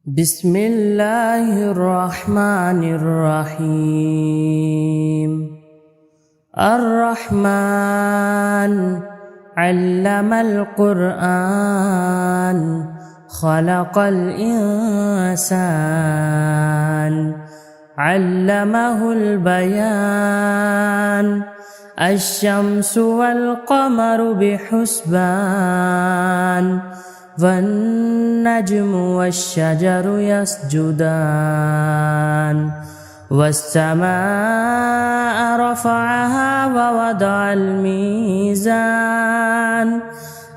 بسم الله الرحمن الرحيم. الرحمن علم القرآن خلق الإنسان علمه البيان الشمس والقمر بحسبان والنجم والشجر يسجدان والسماء رفعها ووضع الميزان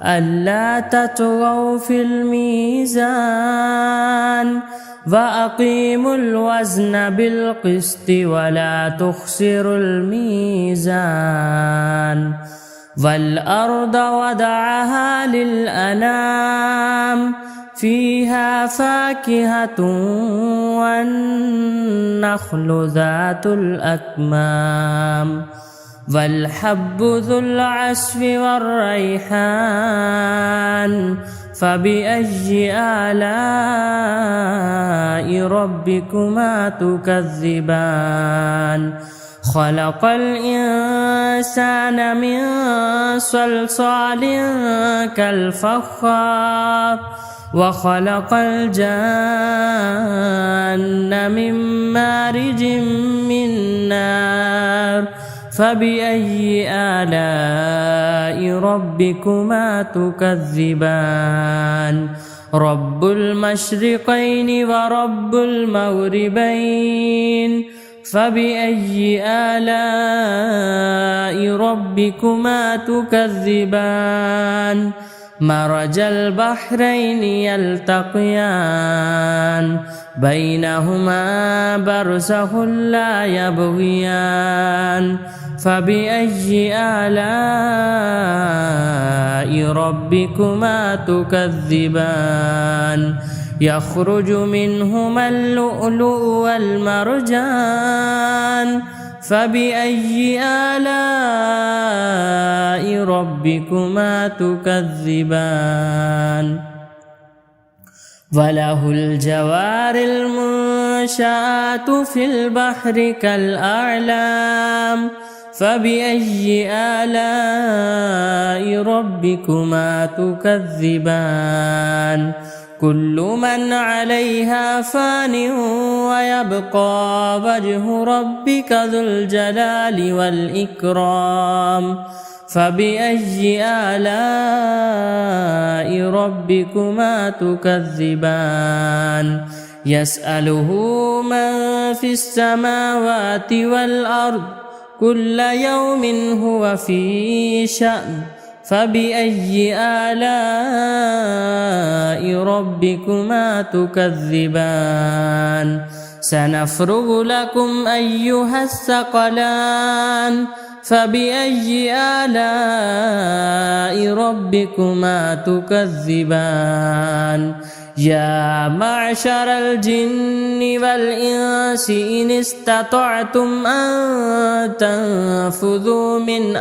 ألا تطغوا في الميزان وأقيموا الوزن بالقسط ولا تخسروا الميزان والأرض وضعها للأنام فيها فاكهة والنخل ذات الأكمام والحب ذو العصف والريحان فبأي آلاء ربكما تكذبان خلق الإنسان من صلصال كالفخار وخلق الجن من مارج من نار فبأي آلاء ربكما تكذبان رب المشرقين ورب المغربين فبأي آلاء ربكما تكذبان مرج البحرين يلتقيان بينهما برزخ لا يبغيان فبأي آلاء ربكما تكذبان يخرج منهما اللؤلؤ والمرجان فبأي آلاء ربكما تكذبان وله الجوار المنشآت في البحر كالأعلام فبأي آلاء ربكما تكذبان كل من عليها فان ويبقى وجه ربك ذو الجلال والإكرام فبأي آلاء ربكما تكذبان يسأله من في السماوات والأرض كل يوم هو في شأن فبأي آلاء ربكما تكذبان سنفرغ لكم أيها الثقلان فبأي آلاء ربكما تكذبان يا معشر الجن والإنس إن استطعتم أن تنفذوا من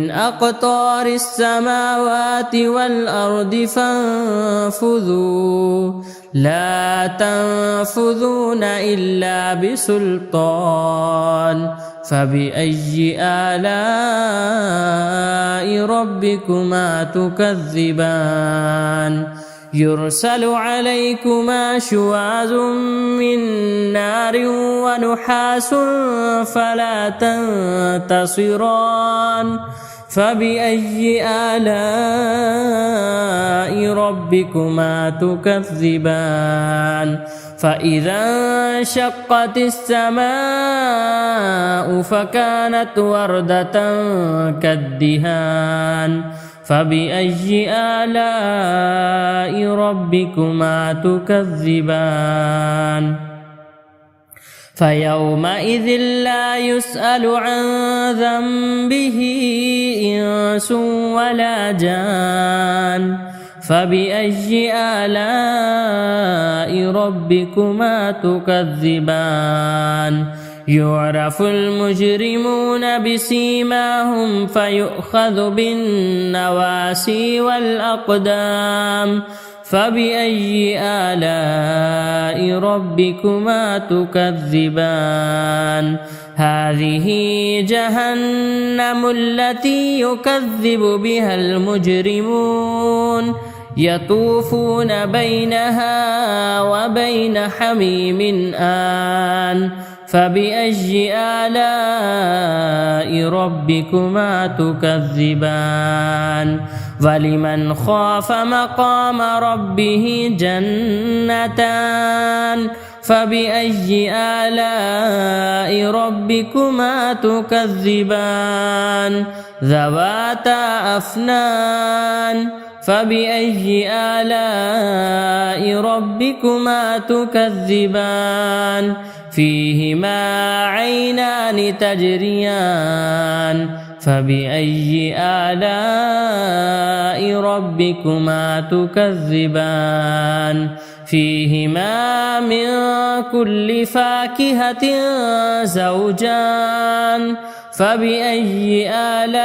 أقطار السماوات والأرض فانفذوا لا تنفذون إلا بسلطان فبأي آلاء ربكما تكذبان يرسل عليكما شواظ من نار ونحاس فلا تنتصران فبأي آلاء ربكما تكذبان فإذا انشقت السماء فكانت وردة كالدهان فبأي آلاء ربكما تكذبان فيومئذ لا يسأل عن ذنبه إنس ولا جان فبأي آلاء ربكما تكذبان يعرف المجرمون بسيماهم فيؤخذ بالنواسي والأقدام فبأي آلاء ربكما تكذبان هذه جهنم التي يكذب بها المجرمون يطوفون بينها وبين حميم آن فبأي آلاء ربكما تكذبان ولمن خاف مقام ربه جنتان فبأي آلاء ربكما تكذبان ذواتا أفنان فبأي آلاء ربكما تكذبان فيهما عينان تجريان فبأي آلاء ربكما تكذبان فيهما من كل فاكهة زوجان فبأي آلاء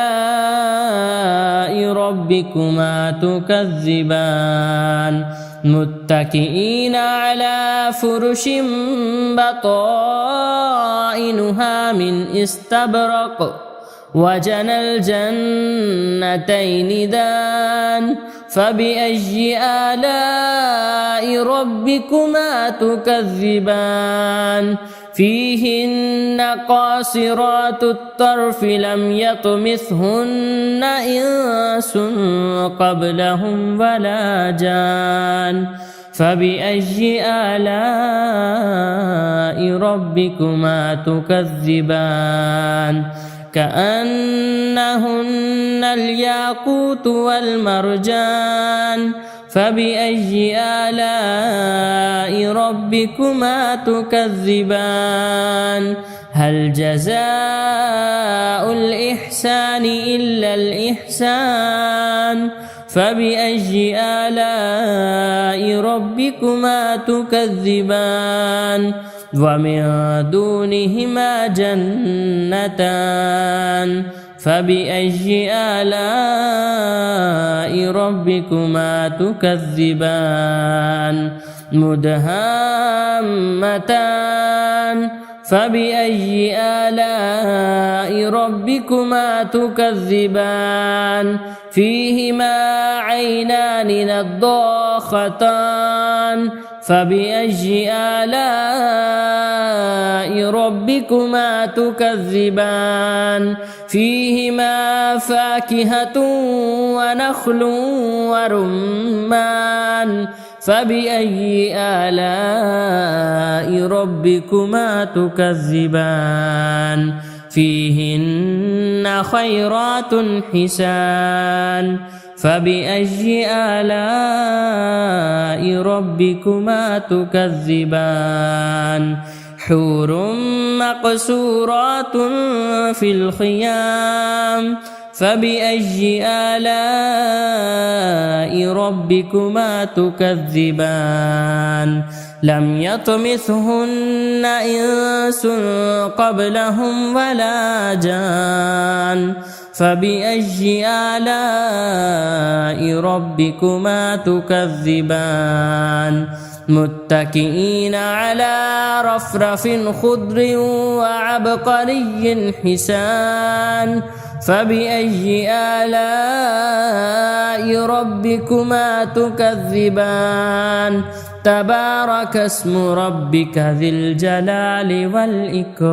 ربكما تكذبان متكئين على فرش بطائنها من استبرق وجنى الجنتين دان فبأي آلاء ربكما تكذبان فيهن قاصرات الطرف لم يطمثهن إنس قبلهم ولا جان فبأي آلاء ربكما تكذبان كأنهن الياقوت والمرجان فبأي آلاء ربكما تكذبان هل جزاء الإحسان إلا الإحسان فبأي آلاء ربكما تكذبان ومن دونهما جنتان فبأي آلاء ربكما تكذبان مدهامتان فبأي آلاء ربكما تكذبان فيهما عينان نضاختان فبأي آلاء ربكما تكذبان فيهما فاكهة ونخل ورمان فبأي آلاء ربكما تكذبان فيهن خيرات حسان فبأي آلاء ربكما تكذبان حور مقصورات في الخيام فبأي آلاء ربكما تكذبان لم يطمثهن إنس قبلهم ولا جان فبأي آلاء ربكما تكذبان متكئين على رفرف خضر وعبقري حسان فبأي آلاء ربكما تكذبان تبارك اسم ربك ذي الجلال والإكرام.